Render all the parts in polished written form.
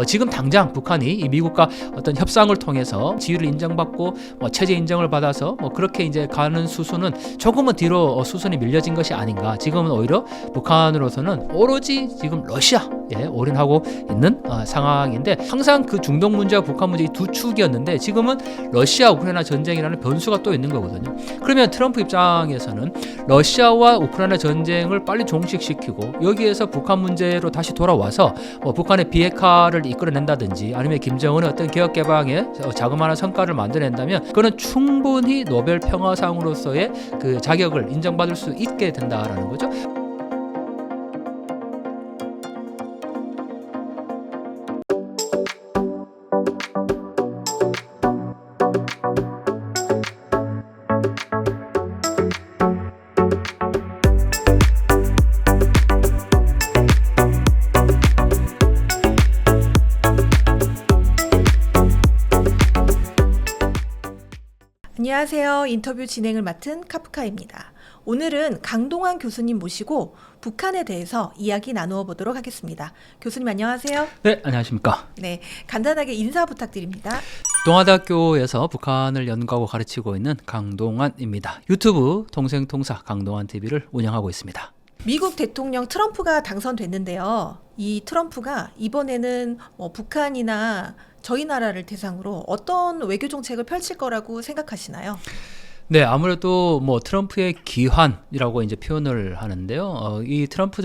지금 당장 북한이 이 미국과 어떤 협상을 통해서 지위를 인정받고 체제 인정을 받아서 그렇게 이제 가는 수순은 조금은 뒤로 수순이 밀려진 것이 아닌가. 지금은 오히려 북한으로서는 오로지 지금 러시아에 올인하고 있는 상황인데, 항상 그 중동 문제와 북한 문제 이 두 축이었는데 지금은 러시아 우크라이나 전쟁이라는 변수가 또 있는 거거든요. 그러면 트럼프 입장에서는 러시아와 우크라이나 전쟁을 빨리 종식시키고 여기에서 북한 문제로 다시 돌아와서 북한의 비핵화를 이끌어낸다든지 아니면 김정은의 어떤 개혁 개방에 자그마한 성과를 만들어낸다면 그는 충분히 노벨 평화상으로서의 그 자격을 인정받을 수 있게 된다라는 거죠. 안녕하세요. 인터뷰 진행을 맡은 카프카입니다. 오늘은 강동원 교수님 모시고 북한에 대해서 이야기 나누어 보도록 하겠습니다. 교수님 안녕하세요. 네, 안녕하십니까. 네, 간단하게 인사 부탁드립니다. 동아대학교에서 북한을 연구하고 가르치고 있는 강동원입니다. 유튜브 통생통사 강동원TV를 운영하고 있습니다. 미국 대통령 트럼프가 당선됐는데요. 이 트럼프가 이번에는 북한이나 저희 나라를 대상으로 어떤 외교 정책을 펼칠 거라고 생각하시나요? 네, 아무래도 트럼프의 기환이라고 이제 표현을 하는데요. 이 트럼프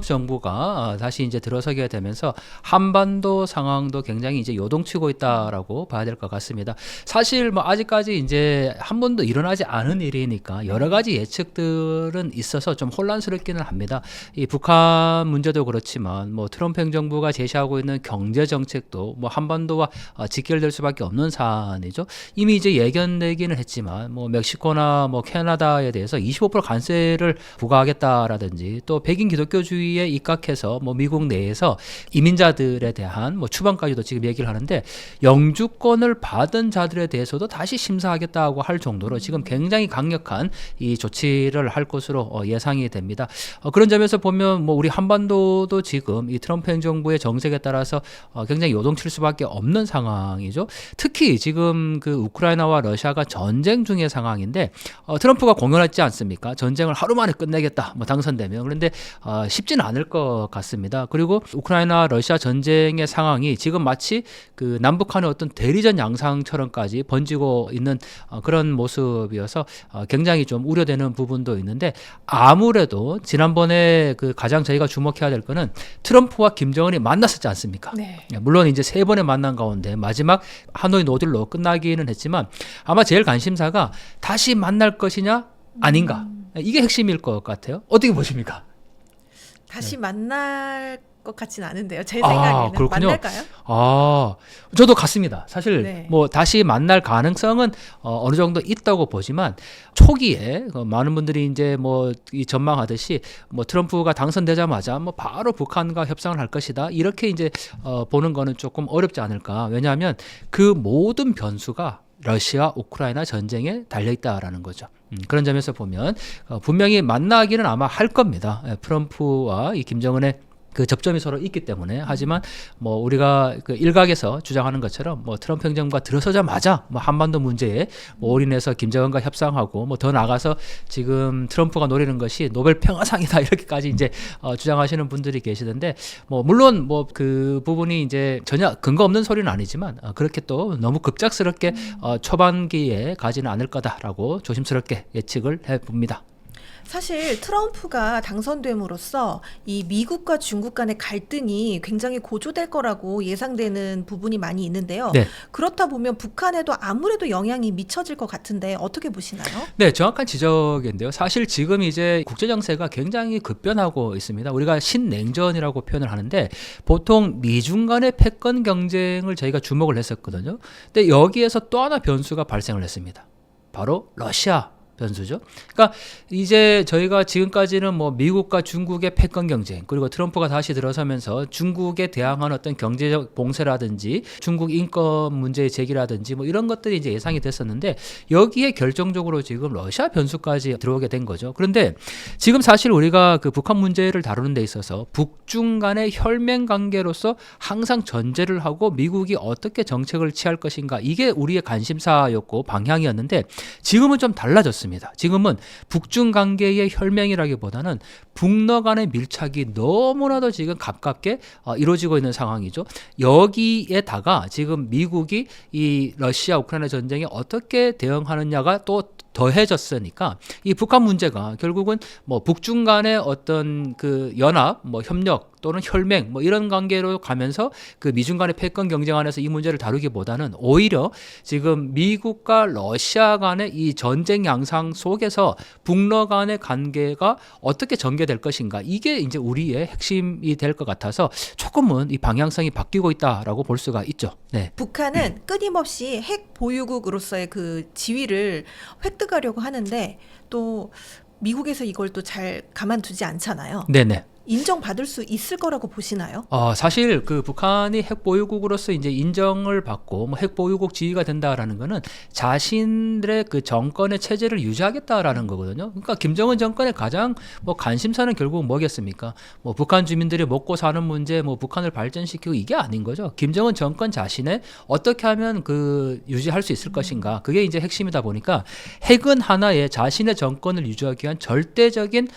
정부가 다시 이제 들어서게 되면서 한반도 상황도 굉장히 이제 요동치고 있다라고 봐야 될 것 같습니다. 사실 아직까지 이제 한 번도 일어나지 않은 일이니까 여러 가지 예측들은 있어서 좀 혼란스럽기는 합니다. 이 북한 문제도 그렇지만 트럼프 행정부가 제시하고 있는 경제 정책도 한반도와 직결될 수밖에 없는 사안이죠. 이미 이제 예견되기는 했지만 멕시코나 캐나다에 대해서 25% 관세를 부과하겠다라든지 또 백인 기독교주의에 입각해서 미국 내에서 이민자들에 대한 추방까지도 지금 얘기를 하는데, 영주권을 받은 자들에 대해서도 다시 심사하겠다고 할 정도로 지금 굉장히 강력한 이 조치를 할 것으로 예상이 됩니다. 그런 점에서 보면 우리 한반도도 지금 이 트럼프 행정부의 정책에 따라서 굉장히 요동칠 수밖에 없는 상황이죠. 특히 지금 그 우크라이나와 러시아가 전쟁 중의 상황인데 트럼프가 공언했지 않습니까? 전쟁을 하루 만에 끝내겠다, 당선되면. 그런데 쉽지는 않을 것 같습니다. 그리고 우크라이나 러시아 전쟁의 상황이 지금 마치 그 남북한의 어떤 대리전 양상처럼까지 번지고 있는 그런 모습이어서 굉장히 좀 우려되는 부분도 있는데, 아무래도 지난번에 그 가장 저희가 주목해야 될 거는 트럼프와 김정은이 만났었지 않습니까? 네. 물론 이제 3번의 만남 가운데 마지막 하노이 노딜로 끝나기는 했지만 아마 제일 관심사가 다시 만날 것이냐 아닌가, 이게 핵심일 것 같아요. 어떻게 보십니까? 다시 만날 것 같진 않은데요. 제 생각에는. 그렇군요. 만날까요? 저도 같습니다. 사실 네. 다시 만날 가능성은 어느 정도 있다고 보지만, 초기에 많은 분들이 이제 이 전망하듯이 트럼프가 당선되자마자 바로 북한과 협상을 할 것이다, 이렇게 이제 보는 거는 조금 어렵지 않을까. 왜냐하면 그 모든 변수가 러시아 우크라이나 전쟁에 달려있다라는 거죠. 그런 점에서 보면 분명히 만나기는 아마 할 겁니다. 트럼프와 이 김정은의 그 접점이 서로 있기 때문에. 하지만 우리가 그 일각에서 주장하는 것처럼 트럼프 행정부가 들어서자마자 한반도 문제에 올인해서 김정은과 협상하고 더 나가서 지금 트럼프가 노리는 것이 노벨 평화상이다, 이렇게까지 이제 주장하시는 분들이 계시던데, 물론 그 부분이 이제 전혀 근거 없는 소리는 아니지만 그렇게 또 너무 급작스럽게 초반기에 가지는 않을 거다라고 조심스럽게 예측을 해봅니다. 사실 트럼프가 당선됨으로써 이 미국과 중국 간의 갈등이 굉장히 고조될 거라고 예상되는 부분이 많이 있는데요. 네. 그렇다 보면 북한에도 아무래도 영향이 미쳐질 것 같은데 어떻게 보시나요? 네, 정확한 지적인데요. 사실 지금 이제 국제 정세가 굉장히 급변하고 있습니다. 우리가 신냉전이라고 표현을 하는데, 보통 미중 간의 패권 경쟁을 저희가 주목을 했었거든요. 근데 여기에서 또 하나 변수가 발생을 했습니다. 바로 러시아 변수죠. 그러니까 이제 저희가 지금까지는 뭐 미국과 중국의 패권 경쟁, 그리고 트럼프가 다시 들어서면서 중국에 대항한 어떤 경제적 봉쇄라든지 중국 인권 문제의 제기라든지 뭐 이런 것들이 이제 예상이 됐었는데, 여기에 결정적으로 지금 러시아 변수까지 들어오게 된 거죠. 그런데 지금 사실 우리가 그 북한 문제를 다루는 데 있어서 북중 간의 혈맹 관계로서 항상 전제를 하고 미국이 어떻게 정책을 취할 것인가, 이게 우리의 관심사였고 방향이었는데, 지금은 좀 달라졌습니다. 지금은 북중 관계의 혈맹이라기보다는 북러 간의 밀착이 너무나도 지금 가깝게 이루어지고 있는 상황이죠. 여기에다가 지금 미국이 이 러시아 우크라이나 전쟁에 어떻게 대응하느냐가 또 더해졌으니까 이 북한 문제가 결국은 뭐 북중 간의 어떤 그 연합, 뭐 협력 또는 혈맹 뭐 이런 관계로 가면서 그 미중 간의 패권 경쟁 안에서 이 문제를 다루기보다는 오히려 지금 미국과 러시아 간의 이 전쟁 양상 속에서 북러 간의 관계가 어떻게 전개될 것인가, 이게 이제 우리의 핵심이 될 것 같아서 조금은 이 방향성이 바뀌고 있다라고 볼 수가 있죠. 네. 북한은 끊임없이 핵 보유국으로서의 그 지위를 획득하려고 하는데 또 미국에서 이걸 또 잘 가만두지 않잖아요. 네네. 인정받을 수 있을 거라고 보시나요? 사실 그 북한이 핵 보유국으로서 이제 인정을 받고 뭐 핵 보유국 지위가 된다라는 거는 자신들의 그 정권의 체제를 유지하겠다라는 거거든요. 그러니까 김정은 정권의 가장 뭐 관심사는 결국 뭐겠습니까? 뭐 북한 주민들이 먹고 사는 문제, 뭐 북한을 발전시키고, 이게 아닌 거죠. 김정은 정권 자신의 어떻게 하면 그 유지할 수 있을 것인가, 그게 이제 핵심이다 보니까 핵은 하나의 자신의 정권을 유지하기 위한 절대적인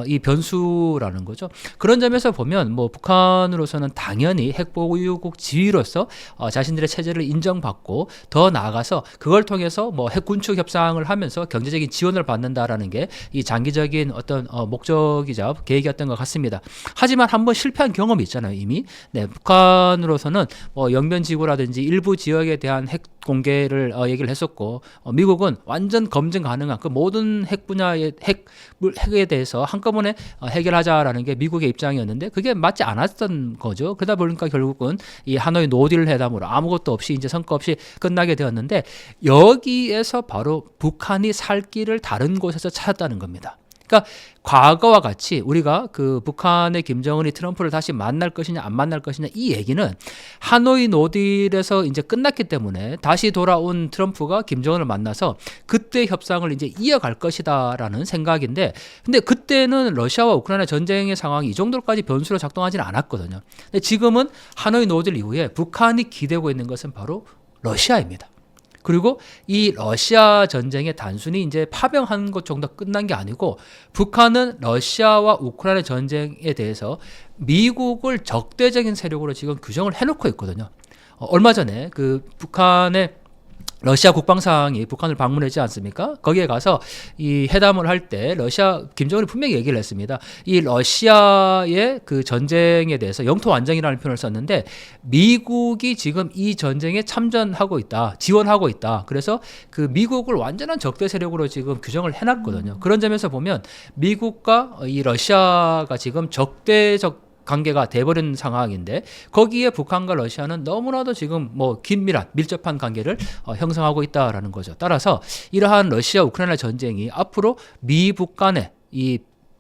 이 변수라는 거죠. 그런 점에서 보면 뭐 북한으로서는 당연히 핵 보유국 지위로서 자신들의 체제를 인정받고, 더 나아가서 그걸 통해서 뭐 핵 군축 협상을 하면서 경제적인 지원을 받는다라는 게 이 장기적인 어떤 목적이자 계획이었던 것 같습니다. 하지만 한번 실패한 경험이 있잖아요, 이미. 네, 북한으로서는 뭐 영변지구라든지 일부 지역에 대한 핵 공개를 얘기를 했었고, 미국은 완전 검증 가능한 그 모든 핵 분야의 핵에 대해서 한꺼번에 해결하자라는 게 미국의 입장이었는데, 그게 맞지 않았던 거죠. 그러다 보니까 결국은 이 하노이 노딜 회담으로 아무것도 없이 이제 성과 없이 끝나게 되었는데, 여기에서 바로 북한이 살 길을 다른 곳에서 찾았다는 겁니다. 그러니까 과거와 같이 우리가 그 북한의 김정은이 트럼프를 다시 만날 것이냐 안 만날 것이냐, 이 얘기는 하노이 노딜에서 이제 끝났기 때문에 다시 돌아온 트럼프가 김정은을 만나서 그때 협상을 이제 이어갈 것이다라는 생각인데, 근데 그때는 러시아와 우크라이나 전쟁의 상황이 이 정도까지 변수로 작동하지는 않았거든요. 근데 지금은 하노이 노딜 이후에 북한이 기대고 있는 것은 바로 러시아입니다. 그리고 이 러시아 전쟁에 단순히 이제 파병한 것 정도 끝난 게 아니고, 북한은 러시아와 우크라이나 전쟁에 대해서 미국을 적대적인 세력으로 지금 규정을 해놓고 있거든요. 얼마 전에 그 북한의 러시아 국방상이 북한을 방문했지 않습니까? 거기에 가서 이 회담을 할 때 김정은이 분명히 얘기를 했습니다. 이 러시아의 그 전쟁에 대해서 영토 완전이라는 표현을 썼는데, 미국이 지금 이 전쟁에 참전하고 있다, 지원하고 있다. 그래서 그 미국을 완전한 적대 세력으로 지금 규정을 해놨거든요. 그런 점에서 보면 미국과 이 러시아가 지금 적대적 관계가 돼버린 상황인데, 거기에 북한과 러시아는 너무나도 지금 뭐 긴밀한 밀접한 관계를 형성하고 있다라는 거죠. 따라서 이러한 러시아 우크라이나 전쟁이 앞으로 미북 간의 이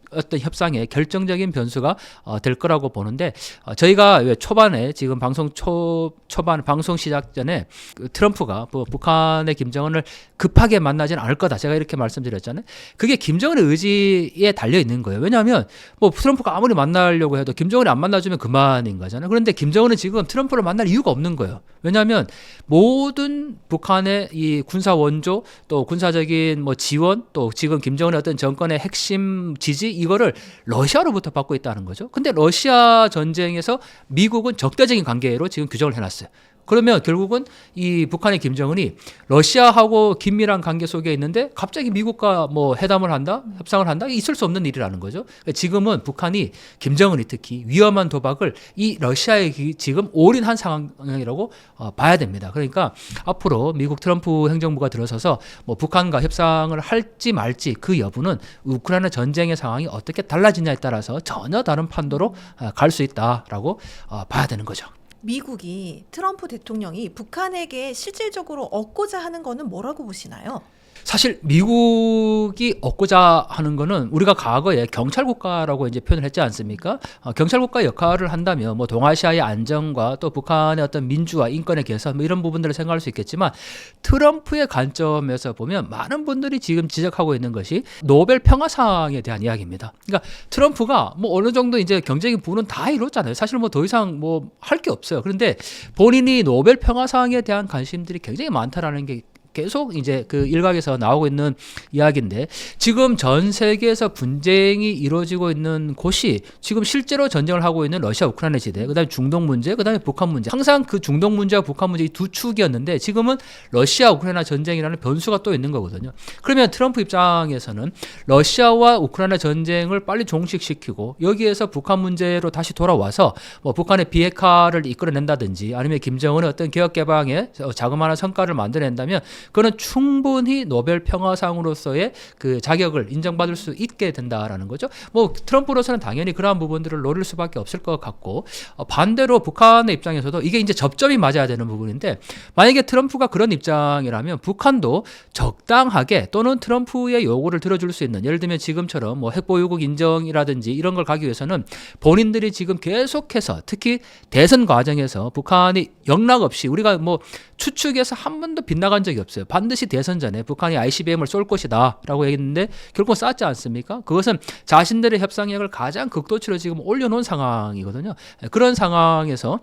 어떤 협상의 결정적인 변수가 될 거라고 보는데, 저희가 왜 초반에 지금 방송 초반 방송 시작 전에 그 트럼프가 북한의 김정은을 급하게 만나지는 않을 거다, 제가 이렇게 말씀드렸잖아요. 그게 김정은의 의지에 달려 있는 거예요. 왜냐하면 뭐 트럼프가 아무리 만나려고 해도 김정은이 안 만나주면 그만인 거잖아요. 그런데 김정은은 지금 트럼프를 만날 이유가 없는 거예요. 왜냐하면 모든 북한의 이 군사 원조, 또 군사적인 뭐 지원, 또 지금 김정은의 어떤 정권의 핵심 지지, 이거를 러시아로부터 받고 있다는 거죠. 근데 러시아 전쟁에서 미국은 적대적인 관계로 지금 규정을 해놨어요. 그러면 결국은 이 북한의 김정은이 러시아하고 긴밀한 관계 속에 있는데 갑자기 미국과 뭐 회담을 한다, 협상을 한다, 있을 수 없는 일이라는 거죠. 그러니까 지금은 북한이, 김정은이 특히 위험한 도박을 이 러시아에 지금 올인한 상황이라고 봐야 됩니다. 그러니까 앞으로 미국 트럼프 행정부가 들어서서 뭐 북한과 협상을 할지 말지, 그 여부는 우크라이나 전쟁의 상황이 어떻게 달라지냐에 따라서 전혀 다른 판도로 갈 수 있다라고 봐야 되는 거죠. 미국이 트럼프 대통령이 북한에게 실질적으로 얻고자 하는 거는 뭐라고 보시나요? 사실 미국이 얻고자 하는 거는 우리가 과거에 경찰 국가라고 이제 표현을 했지 않습니까? 경찰 국가 역할을 한다면 뭐 동아시아의 안정과 또 북한의 어떤 민주화, 인권의 개선 뭐 이런 부분들을 생각할 수 있겠지만 트럼프의 관점에서 보면 많은 분들이 지금 지적하고 있는 것이 노벨 평화상에 대한 이야기입니다. 그러니까 트럼프가 뭐 어느 정도 이제 경제적인 부분은 다 이뤘잖아요. 사실 뭐 더 이상 뭐 할 게 없어요. 그런데 본인이 노벨 평화상에 대한 관심들이 굉장히 많다라는 게 계속 이제 그 일각에서 나오고 있는 이야기인데 지금 전 세계에서 분쟁이 이루어지고 있는 곳이 지금 실제로 전쟁을 하고 있는 러시아 우크라이나 지대, 그다음에 중동 문제, 그다음에 북한 문제. 항상 그 중동 문제와 북한 문제 이 두 축이었는데 지금은 러시아 우크라이나 전쟁이라는 변수가 또 있는 거거든요. 그러면 트럼프 입장에서는 러시아와 우크라이나 전쟁을 빨리 종식시키고 여기에서 북한 문제로 다시 돌아와서 뭐 북한의 비핵화를 이끌어낸다든지 아니면 김정은의 어떤 개혁 개방에 자그마한 성과를 만들어낸다면 그거는 충분히 노벨 평화상으로서의 그 자격을 인정받을 수 있게 된다라는 거죠. 뭐 트럼프로서는 당연히 그러한 부분들을 노릴 수밖에 없을 것 같고 반대로 북한의 입장에서도 이게 이제 접점이 맞아야 되는 부분인데 만약에 트럼프가 그런 입장이라면 북한도 적당하게 또는 트럼프의 요구를 들어줄 수 있는 예를 들면 지금처럼 뭐 핵보유국 인정이라든지 이런 걸 가기 위해서는 본인들이 지금 계속해서 특히 대선 과정에서 북한이 영락없이 우리가 뭐 추측에서 한 번도 빗나간 적이 없어요. 반드시 대선 전에 북한이 ICBM을 쏠 것이다 라고 얘기했는데 결국 쐈지 않습니까? 그것은 자신들의 협상력을 가장 극도치로 지금 올려놓은 상황이거든요. 그런 상황에서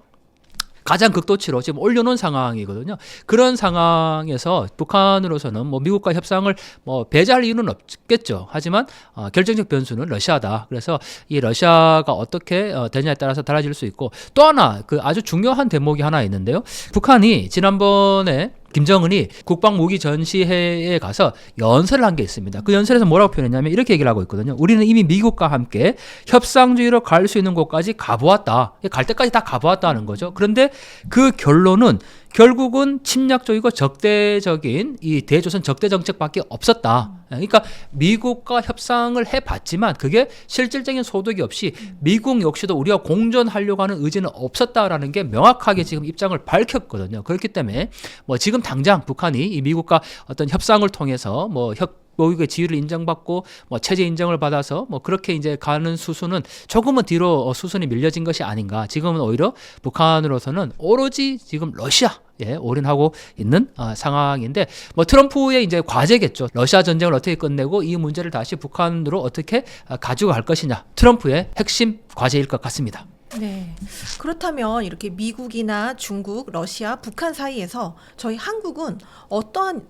가장 극도치로 지금 올려놓은 상황이거든요. 그런 상황에서 북한으로서는 뭐 미국과 협상을 뭐 배제할 이유는 없겠죠. 하지만 결정적 변수는 러시아다. 그래서 이 러시아가 어떻게 되냐에 따라서 달라질 수 있고 또 하나 그 아주 중요한 대목이 하나 있는데요. 북한이 지난번에 김정은이 국방무기 전시회에 가서 연설을 한 게 있습니다. 그 연설에서 뭐라고 표현했냐면 이렇게 얘기를 하고 있거든요. 우리는 이미 미국과 함께 협상주의로 갈 수 있는 곳까지 가보았다. 갈 때까지 다 가보았다는 거죠. 그런데 그 결론은 결국은 침략적이고 적대적인 이 대조선 적대 정책밖에 없었다. 그러니까 미국과 협상을 해봤지만 그게 실질적인 소득이 없이 미국 역시도 우리가 공존하려고 하는 의지는 없었다라는 게 명확하게 지금 입장을 밝혔거든요. 그렇기 때문에 뭐 지금 당장 북한이 이 미국과 어떤 협상을 통해서 뭐 미국의 지위를 인정받고 뭐 체제 인정을 받아서 뭐 그렇게 이제 가는 수순은 조금은 뒤로 수순이 밀려진 것이 아닌가. 지금은 오히려 북한으로서는 오로지 지금 러시아에 올인하고 있는 상황인데 뭐 트럼프의 이제 과제겠죠. 러시아 전쟁을 어떻게 끝내고 이 문제를 다시 북한으로 어떻게 가지고 갈 것이냐. 트럼프의 핵심 과제일 것 같습니다. 네. 그렇다면 이렇게 미국이나 중국, 러시아, 북한 사이에서 저희 한국은 어떠한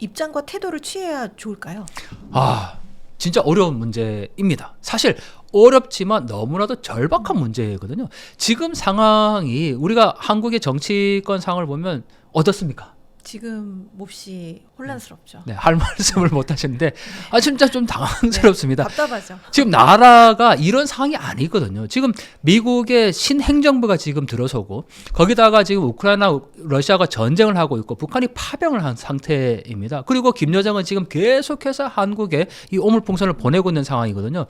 입장과 태도를 취해야 좋을까요? 진짜 어려운 문제입니다. 사실 어렵지만 너무나도 절박한 문제거든요. 지금 상황이 우리가 한국의 정치권 상황을 보면 어떻습니까? 지금 몹시 혼란스럽죠. 네, 할 말씀을 못 하시는데 진짜 좀 당황스럽습니다. 네, 답답하죠. 지금 나라가 이런 상황이 아니거든요. 지금 미국의 신행정부가 지금 들어서고 거기다가 지금 우크라이나 러시아가 전쟁을 하고 있고 북한이 파병을 한 상태입니다. 그리고 김 여정은 지금 계속해서 한국에 이 오물풍선을 보내고 있는 상황이거든요.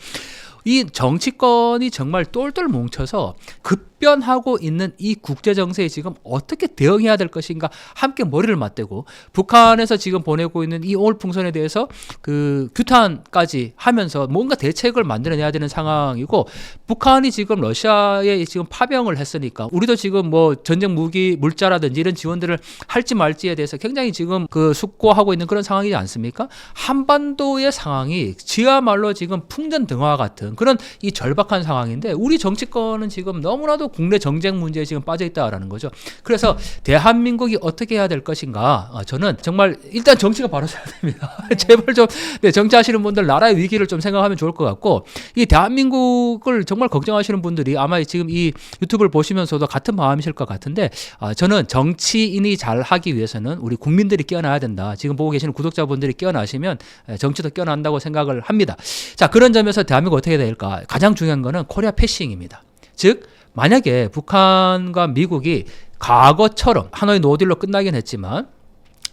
이 정치권이 정말 똘똘 뭉쳐서 급변하고 있는 이 국제 정세에 지금 어떻게 대응해야 될 것인가 함께 머리를 맞대고 북한에서 지금 보내고 있는 이 오물풍선에 대해서 그 규탄까지 하면서 뭔가 대책을 만들어내야 되는 상황이고 북한이 지금 러시아에 지금 파병을 했으니까 우리도 지금 뭐 전쟁 무기 물자라든지 이런 지원들을 할지 말지에 대해서 굉장히 지금 그 숙고하고 있는 그런 상황이지 않습니까? 한반도의 상황이 지야말로 지금 풍전등화와 같은 그런 이 절박한 상황인데 우리 정치권은 지금 너무나도 국내 정쟁 문제에 지금 빠져 있다라는 거죠. 그래서 대한민국이 어떻게 해야 될 것인가? 저는 정말 일단 정치가 바로 서야 됩니다. 제발 좀 정치하시는 분들 나라의 위기를 좀 생각하면 좋을 것 같고 이 대한민국을 정말 걱정하시는 분들이 아마 지금 이 유튜브를 보시면서도 같은 마음이실 것 같은데 저는 정치인이 잘 하기 위해서는 우리 국민들이 깨어나야 된다. 지금 보고 계시는 구독자분들이 깨어나시면 정치도 깨어난다고 생각을 합니다. 자, 그런 점에서 대한민국 어떻게 될까? 가장 중요한 거는 코리아 패싱입니다. 즉 만약에 북한과 미국이 과거처럼 하노이 노딜로 끝나긴 했지만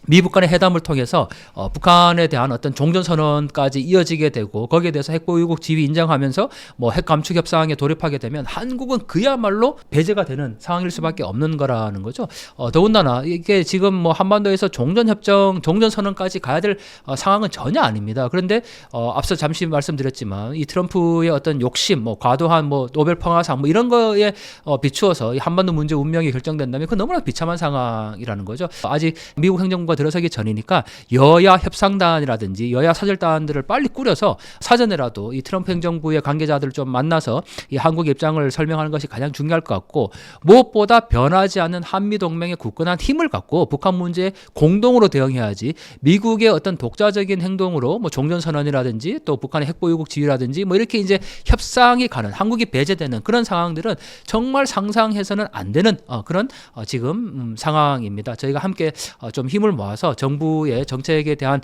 미북 간의 회담을 통해서 북한에 대한 어떤 종전선언까지 이어지게 되고 거기에 대해서 핵보유국 지위 인정하면서 뭐 핵 감축 협상에 돌입하게 되면 한국은 그야말로 배제가 되는 상황일 수밖에 없는 거라는 거죠. 더군다나 이게 지금 뭐 한반도에서 종전협정, 종전선언까지 가야 될 상황은 전혀 아닙니다. 그런데 앞서 잠시 말씀드렸지만 이 트럼프의 어떤 욕심, 뭐 과도한 뭐 노벨 평화상 뭐 이런 거에 비추어서 이 한반도 문제 운명이 결정된다면 그 너무나 비참한 상황이라는 거죠. 아직 미국 행정부가 들어서기 전이니까 여야 협상단이라든지 여야 사절단들을 빨리 꾸려서 사전에라도 이 트럼프 행정부의 관계자들을 좀 만나서 이 한국의 입장을 설명하는 것이 가장 중요할 것 같고 무엇보다 변하지 않는 한미동맹의 굳건한 힘을 갖고 북한 문제에 공동으로 대응해야지 미국의 어떤 독자적인 행동으로 뭐 종전선언이라든지 또 북한의 핵보유국 지위라든지 뭐 이렇게 이제 협상이 가는 한국이 배제되는 그런 상황들은 정말 상상해서는 안 되는 그런 지금 상황입니다. 저희가 함께 좀 힘을 모아서 정부의 정책에 대한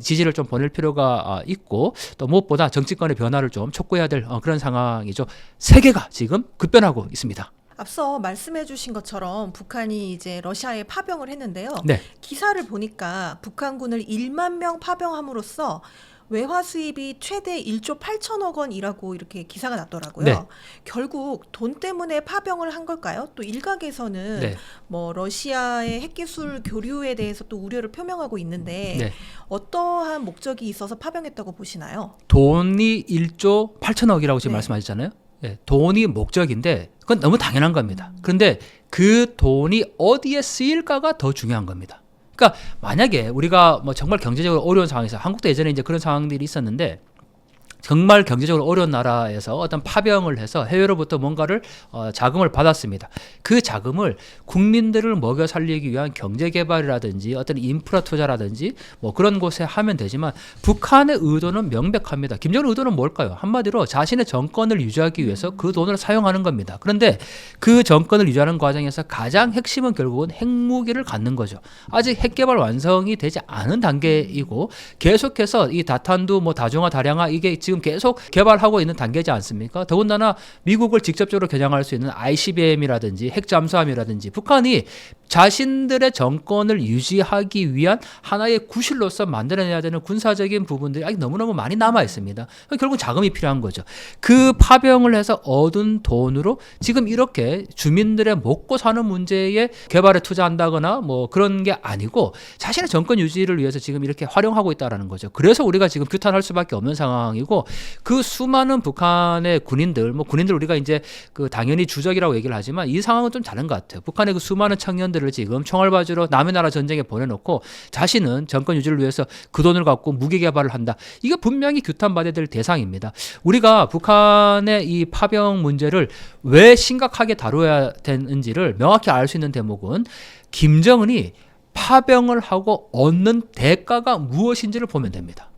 지지를 좀 보낼 필요가 있고 또 무엇보다 정치권의 변화를 좀 촉구해야 될 그런 상황이죠. 세계가 지금 급변하고 있습니다. 앞서 말씀해 주신 것처럼 북한이 이제 러시아에 파병을 했는데요. 네. 기사를 보니까 북한군을 1만 명 파병함으로써 외화 수입이 최대 1조 8천억 원이라고 이렇게 기사가 났더라고요. 네. 결국 돈 때문에 파병을 한 걸까요? 또 일각에서는 네. 뭐 러시아의 핵기술 교류에 대해서 또 우려를 표명하고 있는데 네. 어떠한 목적이 있어서 파병했다고 보시나요? 돈이 1조 8천억이라고 지금 네. 말씀하셨잖아요. 네, 돈이 목적인데 그건 너무 당연한 겁니다. 그런데 그 돈이 어디에 쓰일까가 더 중요한 겁니다. 그러니까 만약에 우리가 뭐 정말 경제적으로 어려운 상황에서 한국도 예전에 이제 그런 상황들이 있었는데 정말 경제적으로 어려운 나라에서 어떤 파병을 해서 해외로부터 뭔가를 자금을 받았습니다. 그 자금을 국민들을 먹여 살리기 위한 경제 개발이라든지 어떤 인프라 투자라든지 뭐 그런 곳에 하면 되지만 북한의 의도는 명백합니다. 김정은 의도는 뭘까요? 한마디로 자신의 정권을 유지하기 위해서 그 돈을 사용하는 겁니다. 그런데 그 정권을 유지하는 과정에서 가장 핵심은 결국은 핵무기를 갖는 거죠. 아직 핵 개발 완성이 되지 않은 단계이고 계속해서 이 다탄두 뭐 다중화 다량화 이게 지금 계속 개발하고 있는 단계지 않습니까? 더군다나 미국을 직접적으로 겨냥할 수 있는 ICBM이라든지 핵잠수함이라든지 북한이 자신들의 정권을 유지하기 위한 하나의 구실로서 만들어내야 되는 군사적인 부분들이 아직 너무너무 많이 남아 있습니다. 결국 자금이 필요한 거죠. 그 파병을 해서 얻은 돈으로 지금 이렇게 주민들의 먹고 사는 문제에 개발에 투자한다거나 뭐 그런 게 아니고 자신의 정권 유지를 위해서 지금 이렇게 활용하고 있다는 거죠. 그래서 우리가 지금 규탄할 수밖에 없는 상황이고 그 수많은 북한의 군인들, 뭐 군인들 우리가 이제 그 당연히 주적이라고 얘기를 하지만 이 상황은 좀 다른 것 같아요. 북한의 그 수많은 청년들을 지금 총알바지로 남의 나라 전쟁에 보내놓고 자신은 정권 유지를 위해서 그 돈을 갖고 무기 개발을 한다. 이게 분명히 규탄받아야 될 대상입니다. 우리가 북한의 이 파병 문제를 왜 심각하게 다뤄야 되는지를 명확히 알 수 있는 대목은 김정은이 파병을 하고 얻는 대가가 무엇인지를 보면 됩니다.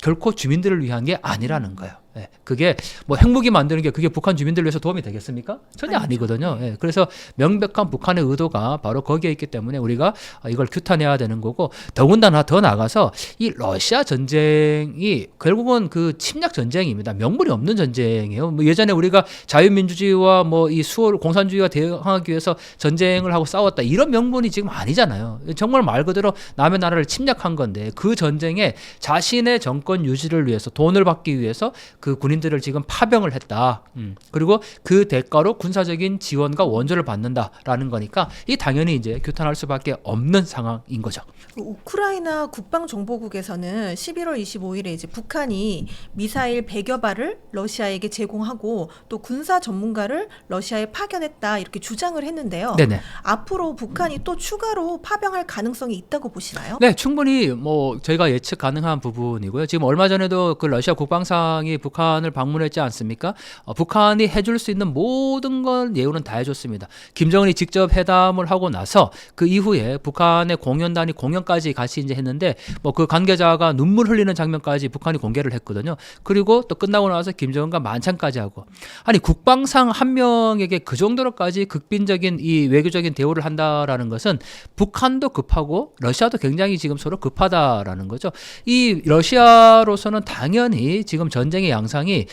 결코 주민들을 위한 게 아니라는 거예요. 예, 그게 뭐 핵무기 만드는 게 그게 북한 주민들을 위해서 도움이 되겠습니까? 전혀 아니거든요. 예, 그래서 명백한 북한의 의도가 바로 거기에 있기 때문에 우리가 이걸 규탄해야 되는 거고 더군다나 더 나가서 이 러시아 전쟁이 결국은 그 침략 전쟁입니다. 명분이 없는 전쟁이에요. 뭐 예전에 우리가 자유민주주의와 뭐 이 수호 공산주의와 대응하기 위해서 전쟁을 하고 싸웠다 이런 명분이 지금 아니잖아요. 정말 말 그대로 남의 나라를 침략한 건데 그 전쟁에 자신의 정권 유지를 위해서 돈을 받기 위해서 그 군인들을 지금 파병을 했다. 그리고 그 대가로 군사적인 지원과 원조를 받는다라는 거니까 이 당연히 이제 규탄할 수밖에 없는 상황인 거죠. 우크라이나 국방정보국에서는 11월 25일에 이제 북한이 미사일 100여 발을 러시아에게 제공하고 또 군사 전문가를 러시아에 파견했다 이렇게 주장을 했는데요. 네네. 앞으로 북한이 또 추가로 파병할 가능성이 있다고 보시나요? 네, 충분히 뭐 저희가 예측 가능한 부분이고요. 지금 얼마 전에도 그 러시아 국방상이 북한을 방문했지 않습니까? 북한이 해줄 수 있는 모든 건 예우는 다 해줬습니다. 김정은이 직접 회담을 하고 나서 그 이후에 북한의 공연단이 공연까지 같이 이제 했는데 뭐 그 관계자가 눈물 흘리는 장면까지 북한이 공개를 했거든요. 그리고 또 끝나고 나서 김정은과 만찬까지 하고 아니 국방상 한 명에게 그 정도로까지 극빈적인 이 외교적인 대우를 한다라는 것은 북한도 급하고 러시아도 굉장히 지금 서로 급하다라는 거죠. 이 러시아로서는 당연히 지금 전쟁의 양상이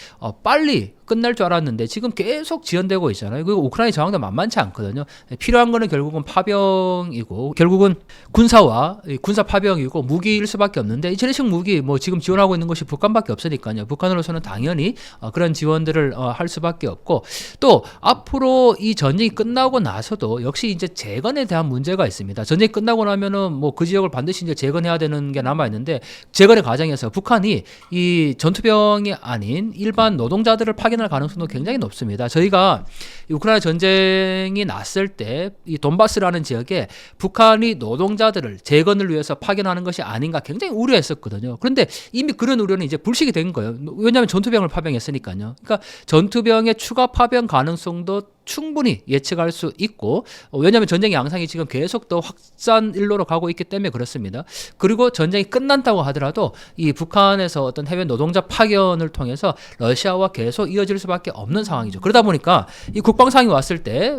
빨리 끝날 줄 알았는데 지금 계속 지연되고 있잖아요. 그리고 우크라이나 상황도 만만치 않거든요. 필요한 거는 결국은 파병이고 결국은 군사와 군사 파병이고 무기일 수밖에 없는데 이 재래식 무기 뭐 지금 지원하고 있는 것이 북한밖에 없으니까요. 북한으로서는 당연히 그런 지원들을 할 수밖에 없고 또 앞으로 이 전쟁이 끝나고 나서도 역시 이제 재건에 대한 문제가 있습니다. 전쟁이 끝나고 나면은 뭐 그 지역을 반드시 이제 재건해야 되는 게 남아 있는데 재건의 과정에서 북한이 이 전투병이 아닌 일반 노동자들을 파견할 가능성도 굉장히 높습니다. 저희가 우크라이나 전쟁이 났을 때 이 돈바스라는 지역에 북한이 노동자들을 재건을 위해서 파견하는 것이 아닌가 굉장히 우려했었거든요. 그런데 이미 그런 우려는 이제 불식이 된 거예요. 왜냐하면 전투병을 파병했으니까요. 그러니까 전투병의 추가 파병 가능성도 충분히 예측할 수 있고 왜냐하면 전쟁의 양상이 지금 계속 더 확산 일로로 가고 있기 때문에 그렇습니다. 그리고 전쟁이 끝난다고 하더라도 이 북한에서 어떤 해외 노동자 파견을 통해서 러시아와 계속 이어질 수밖에 없는 상황이죠. 그러다 보니까 이 국방상이 왔을 때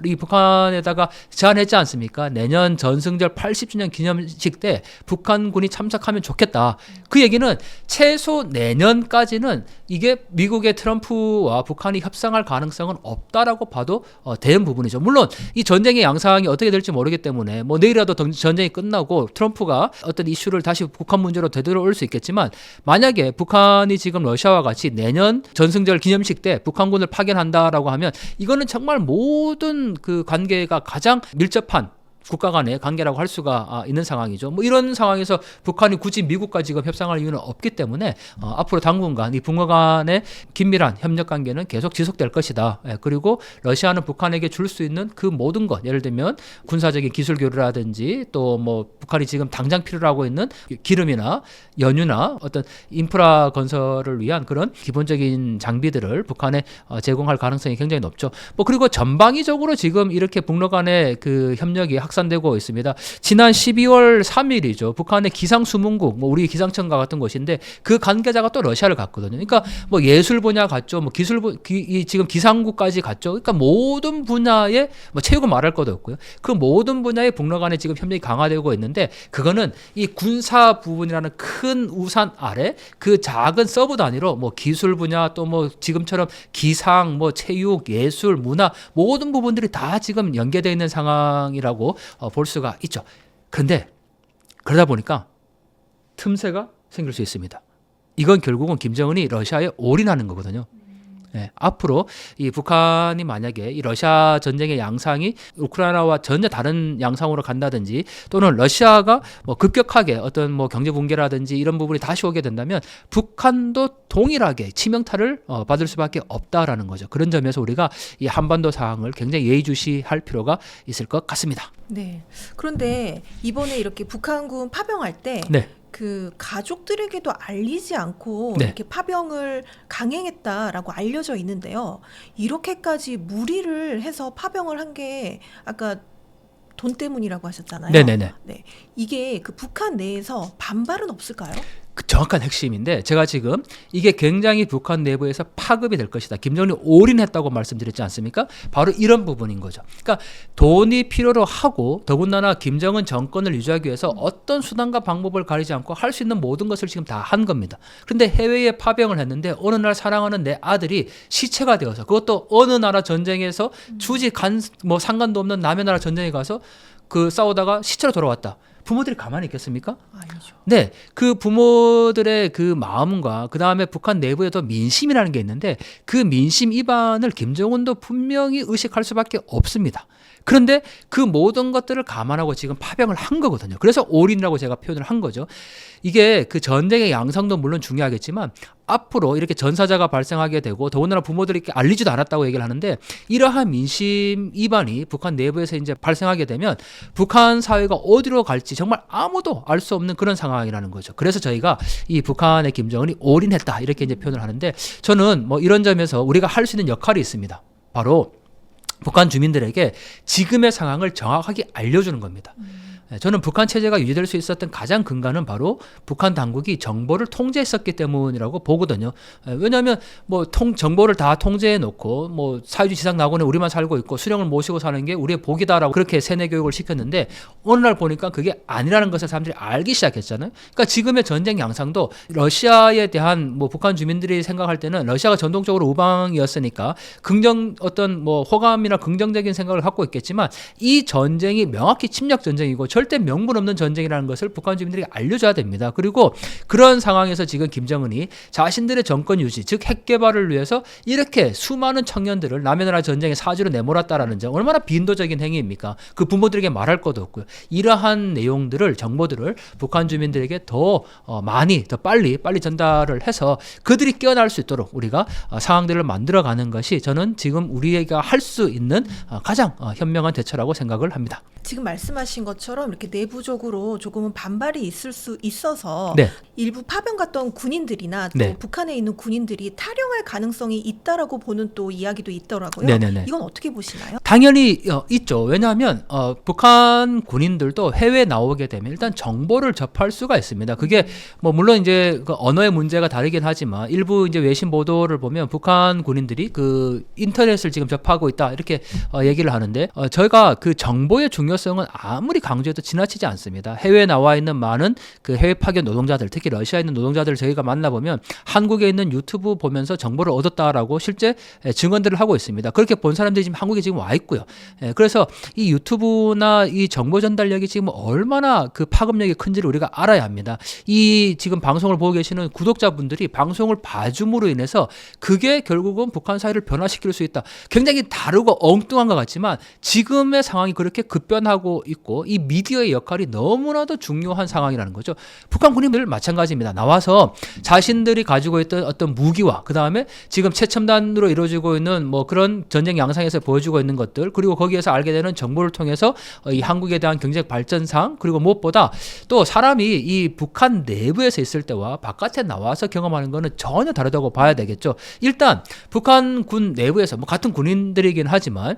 이 북한에다가 제안했지 않습니까? 내년 전승절 80주년 기념식 때 북한군이 참석하면 좋겠다. 그 얘기는 최소 내년까지는 이게 미국의 트럼프와 북한이 협상할 가능성은 없다라고 봐도 되는 부분이죠. 물론 이 전쟁의 양상이 어떻게 될지 모르기 때문에 뭐 내일이라도 전쟁이 끝나고 트럼프가 어떤 이슈를 다시 북한 문제로 되돌아올 수 있겠지만 만약에 북한이 지금 러시아와 같이 내년 전승절 기념식 때 북한군을 파견한다라고 하면 이거는 정말 모든 그 관계가 가장 밀접한 국가 간의 관계라고 할 수가 있는 상황이죠. 뭐 이런 상황에서 북한이 굳이 미국과 지금 협상할 이유는 없기 때문에 앞으로 당분간 이 북러 간의 긴밀한 협력 관계는 계속 지속될 것이다. 그리고 러시아는 북한에게 줄 수 있는 그 모든 것, 예를 들면 군사적인 기술 교류라든지 또 뭐 북한이 지금 당장 필요로 하고 있는 기름이나 연유나 어떤 인프라 건설을 위한 그런 기본적인 장비들을 북한에 제공할 가능성이 굉장히 높죠. 뭐 그리고 전방위적으로 지금 이렇게 북러 간의 그 협력이 확산되고 있습니다. 지난 12월 3일이죠. 북한의 기상수문국, 뭐 우리 기상청과 같은 곳인데 그 관계자가 또 러시아를 갔거든요. 그러니까 뭐 예술 분야 갔죠. 뭐 지금 기상국까지 갔죠. 그러니까 모든 분야에 뭐 체육은 말할 것도 없고요. 그 모든 분야의 북러 간에 지금 협력이 강화되고 있는데 그거는 이 군사 부분이라는 큰 우산 아래 그 작은 서브 단위로 뭐 기술 분야 또 뭐 지금처럼 기상, 뭐 체육, 예술, 문화 모든 부분들이 다 지금 연계되어 있는 상황이라고 볼 수가 있죠. 그런데 그러다 보니까 틈새가 생길 수 있습니다. 이건 결국은 김정은이 러시아에 올인하는 거거든요. 네, 앞으로 이 북한이 만약에 이 러시아 전쟁의 양상이 우크라이나와 전혀 다른 양상으로 간다든지 또는 러시아가 뭐 급격하게 어떤 뭐 경제 붕괴라든지 이런 부분이 다시 오게 된다면 북한도 동일하게 치명타를 받을 수밖에 없다라는 거죠. 그런 점에서 우리가 이 한반도 상황을 굉장히 예의주시할 필요가 있을 것 같습니다. 네. 그런데 이번에 이렇게 북한군 파병할 때 네. 그 가족들에게도 알리지 않고 네. 이렇게 파병을 강행했다라고 알려져 있는데요. 이렇게까지 무리를 해서 파병을 한 게 아까 돈 때문이라고 하셨잖아요. 네네네. 네. 이게 그 북한 내에서 반발은 없을까요? 그 정확한 핵심인데 제가 지금 이게 굉장히 북한 내부에서 파급이 될 것이다. 김정은이 올인했다고 말씀드렸지 않습니까? 바로 이런 부분인 거죠. 그러니까 돈이 필요로 하고 더군다나 김정은 정권을 유지하기 위해서 어떤 수단과 방법을 가리지 않고 할 수 있는 모든 것을 지금 다 한 겁니다. 그런데 해외에 파병을 했는데 어느 날 사랑하는 내 아들이 시체가 되어서 그것도 어느 나라 전쟁에서 주지 뭐 상관도 없는 남의 나라 전쟁에 가서 그 싸우다가 시체로 돌아왔다. 부모들이 가만히 있겠습니까? 아니죠. 네, 그 부모들의 그 마음과 그 다음에 북한 내부에도 민심이라는 게 있는데 그 민심 이반을 김정은도 분명히 의식할 수밖에 없습니다. 그런데 그 모든 것들을 감안하고 지금 파병을 한 거거든요. 그래서 올인이라고 제가 표현을 한 거죠. 이게 그 전쟁의 양상도 물론 중요하겠지만 앞으로 이렇게 전사자가 발생하게 되고 더군다나 부모들이 이렇게 알리지도 않았다고 얘기를 하는데 이러한 민심 이반이 북한 내부에서 이제 발생하게 되면 북한 사회가 어디로 갈지 정말 아무도 알 수 없는 그런 상황이라는 거죠. 그래서 저희가 이 북한의 김정은이 올인했다 이렇게 이제 표현을 하는데 저는 뭐 이런 점에서 우리가 할 수 있는 역할이 있습니다. 바로 북한 주민들에게 지금의 상황을 정확하게 알려주는 겁니다. 저는 북한 체제가 유지될 수 있었던 가장 근간은 바로 북한 당국이 정보를 통제했었기 때문이라고 보거든요. 왜냐하면 뭐 정보를 다 통제해 놓고 뭐 사회주의 지상낙원에 우리만 살고 있고 수령을 모시고 사는 게 우리의 복이다라고 그렇게 세뇌 교육을 시켰는데 어느 날 보니까 그게 아니라는 것을 사람들이 알기 시작했잖아요. 그러니까 지금의 전쟁 양상도 러시아에 대한 뭐 북한 주민들이 생각할 때는 러시아가 전통적으로 우방이었으니까 어떤 뭐 호감이나 긍정적인 생각을 갖고 있겠지만 이 전쟁이 명확히 침략 전쟁이고 절대 명분 없는 전쟁이라는 것을 북한 주민들에게 알려줘야 됩니다. 그리고 그런 상황에서 지금 김정은이 자신들의 정권 유지, 즉 핵 개발을 위해서 이렇게 수많은 청년들을 남의 나라 전쟁에 사주로 내몰았다라는 점 얼마나 빈도적인 행위입니까? 그 부모들에게 말할 것도 없고요. 이러한 내용들을 정보들을 북한 주민들에게 더 많이 더 빨리 전달을 해서 그들이 깨어날 수 있도록 우리가 상황들을 만들어가는 것이 저는 지금 우리가 할 수 있는 가장 현명한 대처라고 생각을 합니다. 지금 말씀하신 것처럼 이렇게 내부적으로 조금은 반발이 있을 수 있어서 네. 일부 파병 갔던 군인들이나 또 네. 북한에 있는 군인들이 탈영할 가능성이 있다라고 보는 또 이야기도 있더라고요. 네네네. 이건 어떻게 보시나요? 당연히 있죠. 왜냐하면 북한 군인들도 해외에 나오게 되면 일단 정보를 접할 수가 있습니다. 그게 뭐 물론 이제 그 언어의 문제가 다르긴 하지만 일부 이제 외신 보도를 보면 북한 군인들이 그 인터넷을 지금 접하고 있다 이렇게 얘기를 하는데 저희가 그 정보의 중요성은 아무리 강조해도 지나치지 않습니다. 해외에 나와 있는 많은 그 해외 파견 노동자들, 특히 러시아에 있는 노동자들 저희가 만나보면 한국에 있는 유튜브 보면서 정보를 얻었다라고 실제 증언들을 하고 있습니다. 그렇게 본 사람들이 지금 한국에 지금 와 있고요. 그래서 이 유튜브나 이 정보 전달력이 지금 얼마나 그 파급력이 큰지를 우리가 알아야 합니다. 이 지금 방송을 보고 계시는 구독자분들이 방송을 봐줌으로 인해서 그게 결국은 북한 사회를 변화시킬 수 있다. 굉장히 다르고 엉뚱한 것 같지만 지금의 상황이 그렇게 급변하고 있고 이 미디어의 역할이 너무나도 중요한 상황이라는 거죠. 북한 군인들 마찬가지입니다. 나와서 자신들이 가지고 있던 어떤 무기와 그 다음에 지금 최첨단으로 이루어지고 있는 뭐 그런 전쟁 양상에서 보여주고 있는 것들 그리고 거기에서 알게 되는 정보를 통해서 이 한국에 대한 경제 발전상 그리고 무엇보다 또 사람이 이 북한 내부에서 있을 때와 바깥에 나와서 경험하는 거는 전혀 다르다고 봐야 되겠죠. 일단 북한 군 내부에서 뭐 같은 군인들이긴 하지만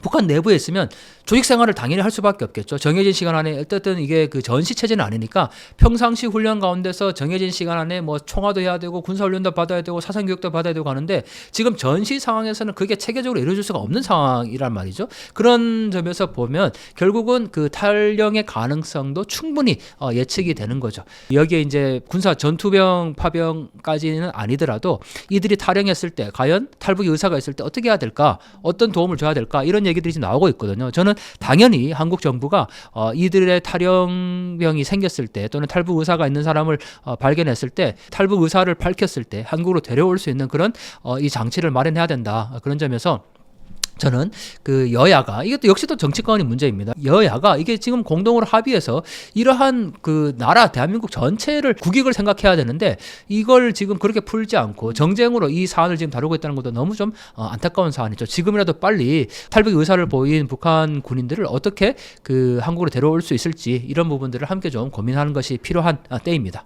북한 내부에 있으면 조직 생활을 당연히 할 수밖에 없겠죠. 정해진 시간 안에 어쨌든 이게 그 전시 체제는 아니니까 평상시 훈련 가운데서 정해진 시간 안에 뭐 총화도 해야 되고 군사 훈련도 받아야 되고 사상 교육도 받아야 되고 하는데 지금 전시 상황에서는 그게 체계적으로 이루어질 수가 없는 상황이란 말이죠. 그런 점에서 보면 결국은 그 탈영의 가능성도 충분히 예측이 되는 거죠. 여기에 이제 군사 전투병 파병까지는 아니더라도 이들이 탈영했을 때 과연 탈북의 의사가 있을 때 어떻게 해야 될까? 어떤 도움을 줘야 될까? 이런 얘기들이 지금 나오고 있거든요. 저는 당연히 한국 정부가 이들의 탈영병이 생겼을 때 또는 탈북 의사가 있는 사람을 발견했을 때 탈북 의사를 밝혔을 때 한국으로 데려올 수 있는 그런 이 장치를 마련해야 된다. 그런 점에서 저는 그 여야가 이것도 역시 또 정치권의 문제입니다. 여야가 이게 지금 공동으로 합의해서 이러한 그 나라 대한민국 전체를 국익을 생각해야 되는데 이걸 지금 그렇게 풀지 않고 정쟁으로 이 사안을 지금 다루고 있다는 것도 너무 좀 안타까운 사안이죠. 지금이라도 빨리 탈북 의사를 보인 북한 군인들을 어떻게 그 한국으로 데려올 수 있을지 이런 부분들을 함께 좀 고민하는 것이 필요한 때입니다.